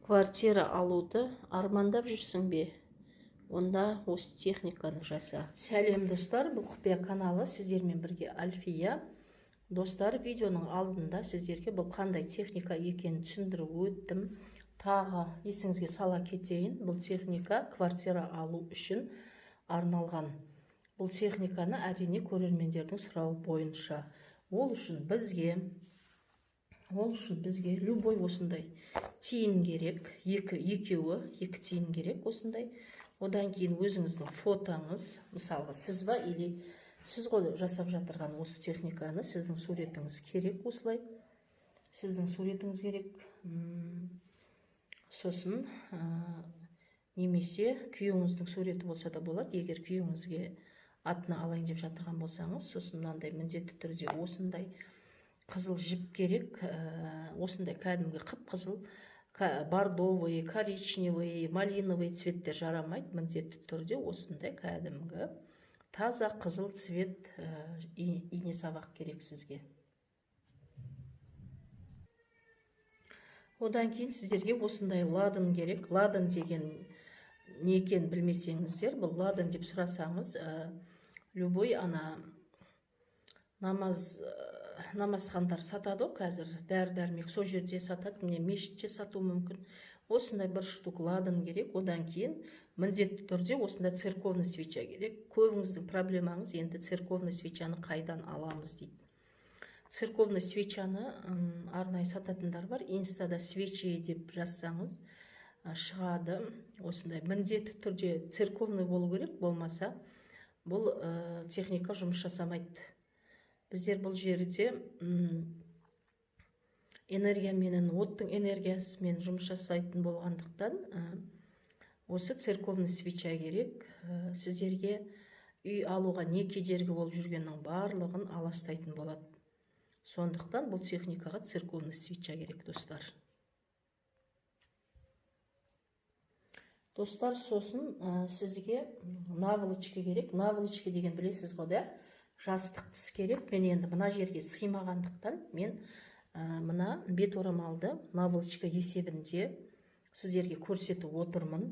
Квартира алуды армандап жүрсің бе? Онда осы техниканы жаса. Сәлем достар, бұл құпия каналы, сіздермен бірге Альфия. Достар, видеоның алдында сіздерге бұл қандай техника екенін түсіндіріп өттім. Тағы есіңізге сала кетейін, бұл техника квартира алу үшін арналған. Бұл техниканы әрине көрермендердің сұрауы бойынша. Ол үшін бізге любой осындай тиын керек, екі тиын керек осындай. Одан кейін өзіңіздің фотоңыз, мысалға сіз ба, или сіз ғой жасап жатырған осы техниканы, сіздің суретіңіз керек осылай. Сіздің суретіңіз керек. Сосын немесе күйеуіңіздің суреті болса да болады, егер күйеуіңізге атына алайын деп жатырған болсаңыз, сосын мынандай міндетті түрде осындай қызыл жіп керек, осындай кәдімгі қып-қызыл, бордовый, коричневый, малиновый цветтер жарамайды, міндетті түрде осындай кәдімгі таза қызыл цвет ине сабақ керек сізге. Одан кейін сіздерге осындай ладан керек. Ладан деген не екенін білмесеңіздер, бұл ладан деп сұрасаңыз, любой намазхандар сатады ғой қазір, дәрі-дәрмек сол жерде сатады, міне мешітте сату мүмкін. Осындай бір штук ладан керек. Одан кейін міндетті түрде осындай церковный свеча керек. Көбіңіздің проблемаңыз енді церковный свечаны қайдан аламыз дейді. Церковный свечаны арнайы сататындар бар. Инстада свечи деп жазсаңыз шығады. Осындай міндетті түрде церковный болу керек, болмаса бұл техника жұмыс жасамайды. Біздер бұл жерде энергияменен, оттың энергиясымен жұмыс жасайтын болғандықтан осы церковный свеча керек. Сіздерге үй алуға не кедергі болып жүргеннің барлығын аластайтын болады. Сондықтан бұл техникаға церковный свеча керек, достар. Достар, сосын сізге наволочка керек. Наволочка деген білесіз ғой, да? Жастық тіс керек. Мен енді мына жерге сыймағандықтан мен мына бет орамалды наволочка есебінде сіздерге көрсетіп отырмын.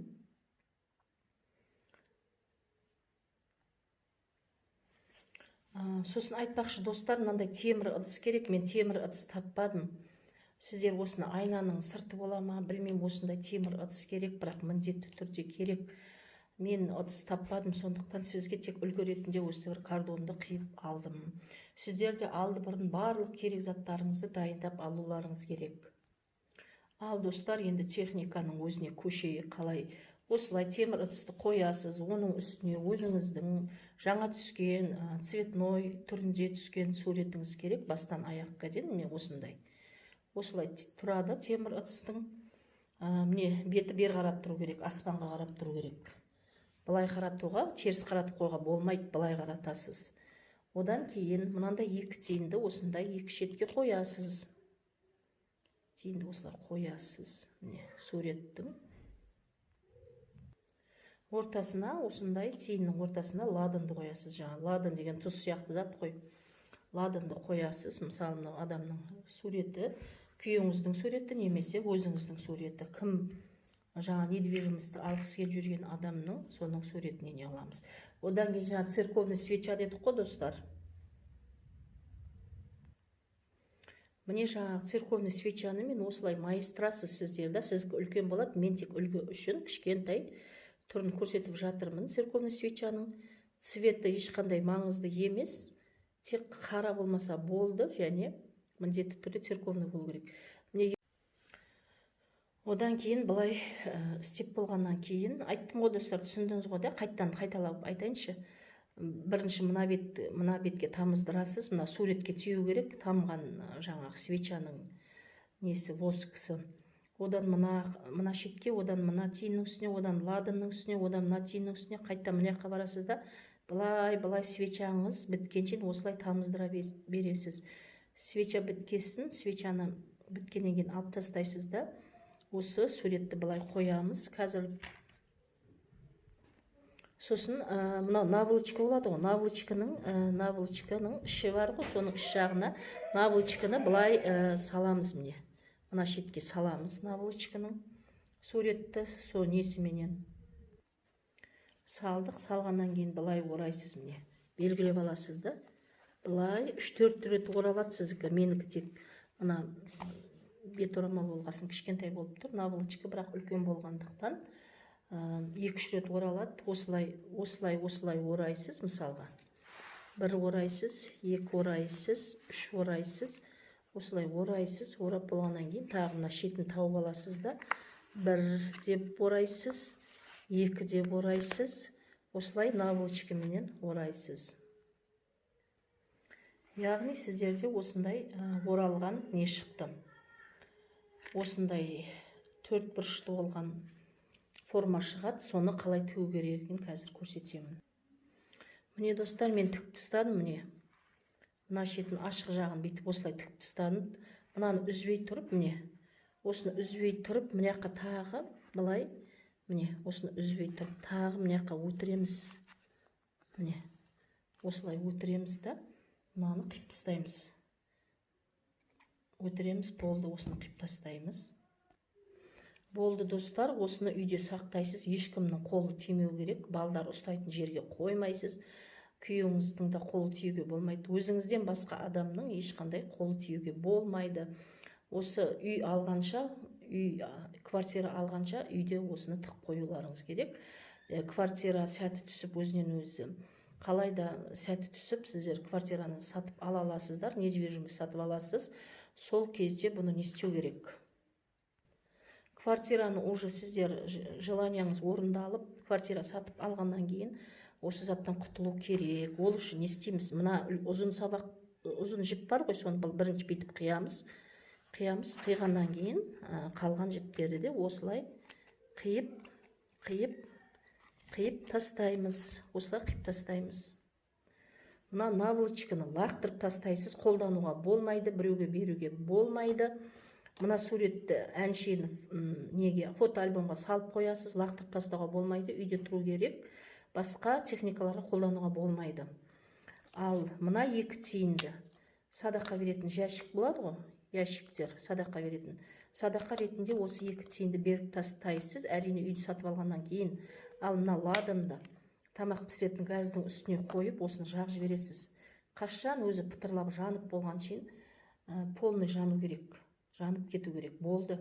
Сосын айтпақшы достар, мынандай темір ыдыс керек. Мен темір ыдыс таппадым. Сіздер осыны айнаның сырты бола ма, білмеймін, осындай темір ыдыс керек, бірақ міндетті түрде керек. Мен ыдыс таппадым, сондықтан сізге тек үлгі ретінде осы бір кардонды қиып алдым. Сіздер де алды бұрын барлық керек заттарыңызды дайындап алуларыңыз керек. Ал достар, енді техниканың өзіне көшейік. Қалай? Осылай темір ыдысты қоясыз, оның үстіне өзіңіздің жаңа түскен цветной түрінде түскен суретіңіз керек, бастан аяққа дейін. Міне осылай тұрады темір ыдыстың. Міне беті бер қарап тұру керек, аспанға қарап тұру керек. Былай қаратуға, теріс қаратып қойға болмайды, былай қаратасыз. Одан кейін мынандай екі тиынды осындай екі шетке қоясыз. Тиынды осылай қоясыз. Міне суреттің ортасына, осындай тиынның ортасына ладанды қоясыз. Жаңа ладан деген тұз сияқты зат қой. Ладанды қоясыз. Мысалы, мынау адамның суреті, күйеуіңіздің суреті немесе өзіңіздің суреті. Кім жаңа недвижимостьті алғысы келіп жүрген адамның соның суретіне не аламыз. Одан кейін жаңа церковный свеча дедік қой, достар. Міне жаңа церковный свечаны мен осылай майыстырасыз сіздер, да, сізге үлкен болады. Мен тек үлгі үшін кішкентай түрін көрсетіп жатырмын. Церковный свечаның цветі ешқандай маңызды емес, тек қара болмаса болды, және міндетті түрде церковный болу керек. Одан кейін былай істеп болғаннан кейін, айттым ғой достар, түсіндіңіз ғой, да? Қайталап айтайыншы. Бірінші мына бетке тамыздырасыз, мына суретке тию керек, тамған жаңағы свечаның несі, воскісі. Одан мына шетке, одан мына тиынның үстіне, одан ладанның үстіне, одан мына тиынның үстіне, қайттан мына жаққа барасыз да, былай свечаңыз біткенше осылай тамыздыра бересіз. Свеча біткесін, свечаны біткеннен кейін алып тастайсыз да, осы суретті былай қоямыз. Қазір сосын мынау наволочка болады ғой, наволочканың іші бар ғой, соның іш жағына наволочканы былай саламыз. Міне мына шетке саламыз наволочканың. суретті со несіменен салдық. Салғаннан кейін былай орайсыз, міне белгілеп аласыз да. Былай 3-4 рет оралады сіздікі. Менікі тек мына бет орамал болғасын кішкентай болып тұр, наволочка бірақ үлкен болғандықтан 2-3 рет оралады. Осылай орайсыз. Мысалға 1 орайсыз, 2 орайсыз, 3 орайсыз. Осылай орайсыз. Орап болғаннан кейін тағы мына шетін тауып аласыз да. 1 деп орайсыз, 2 деп орайсыз. Осылай наволочка менен орайсыз. Яғни сіздерде осындай оралған не шықты. Осындай 4 бұрышты болған форма шығады. Соны қалай тігу керегін қазір көрсетемін. Міне достар, мен тігіп тастадым. Міне мына шетін ашық жағын бүйтіп осылай тігіп тастадым. Мынаны үзбей тұрып, міне осыны үзбей тұрып, мына жаққа тағы былай, міне осыны үзбей тұрып, тағы мына жаққа өтіреміз. Міне осылай өтіреміз да, мынаны қиып тастаймыз. Өтіреміз, болды, осыны қиып тастаймыз. Болды достар, осыны үйде сақтайсыз, ешкімнің қолы тимеу керек, балдар ұстайтын жерге қоймайсыз. Күйеуіңіздің де қолы тиюге болмайды. Өзіңізден басқа адамның ешқандай қолы тиюге болмайды. Осы үй алғанша, квартира алғанша үйде осыны тық қоюларыңыз керек. Квартира сәті түсіп, өзінен өзі қалайда сәті түсіп, сіздер квартираны сатып ала аласыздар, недвижимость сатып аласыз. Сол кезде бұны не істеу керек? Квартираны уже сіздер желанияңыз орындалып, квартира сатып алғаннан кейін осы заттан құтылу керек. Ол үшін не істейміз? Мына ұзын жіп бар ғой, соны бірінші бүйтіп қиямыз. Қиғаннан кейін қалған жіптерді де осылай қиып тастаймыз. Осылай қиып тастаймыз. Мына наволочканы лақтырып тастайсыз, қолдануға болмайды, біреуге беруге болмайды. Мына суретті әншейін неге фотоальбомға салып қоясыз, лақтырып тастауға болмайды, үйде тұру керек. Басқа техникаларға қолдануға болмайды. Ал мына 2 тиынды садақа беретін жәшік болады ғой, ящиктер садақа беретін. Садақа ретінде осы 2 тиынды беріп тастайсыз, әрине үйді сатып алғаннан кейін. Ал мына ладанды тамақ пісіретін газдың үстіне қойып, осыны жағып жібересіз. Қашан өзі пытырлап жанып болған шейін полный жану керек, жанып кету керек. Болды.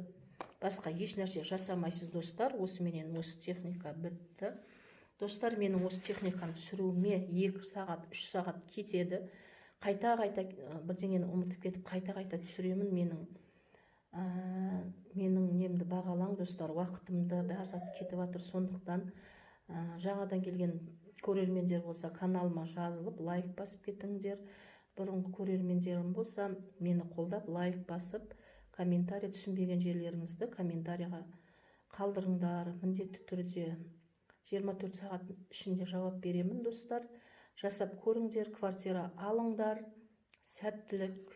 Басқа еш нәрсе жасамайсыз достар. Осыменен осы техника бітті. Достар, менің осы техниканы түсіруіме 2 сағат, 3 сағат кетеді. Қайта-қайта бірдеңені ұмытып кетіп, қайта-қайта түсіремін. Менің немді бағалаң достар, уақытымды бәр зат кетіп жатыр. Сондықтан жаңадан келген көрермендер болса, каналыма жазылып, лайк басып кетіңдер. Бұрынғы көрермендерім болса, мені қолдап, лайк басып, комментарий, түсінбеген жерлеріңізді комментарийға қалдырыңдар. Міндетті түрде 24 сағат ішінде жауап беремін достар. Жасап көріңдер, квартира алыңдар. Сәттілік.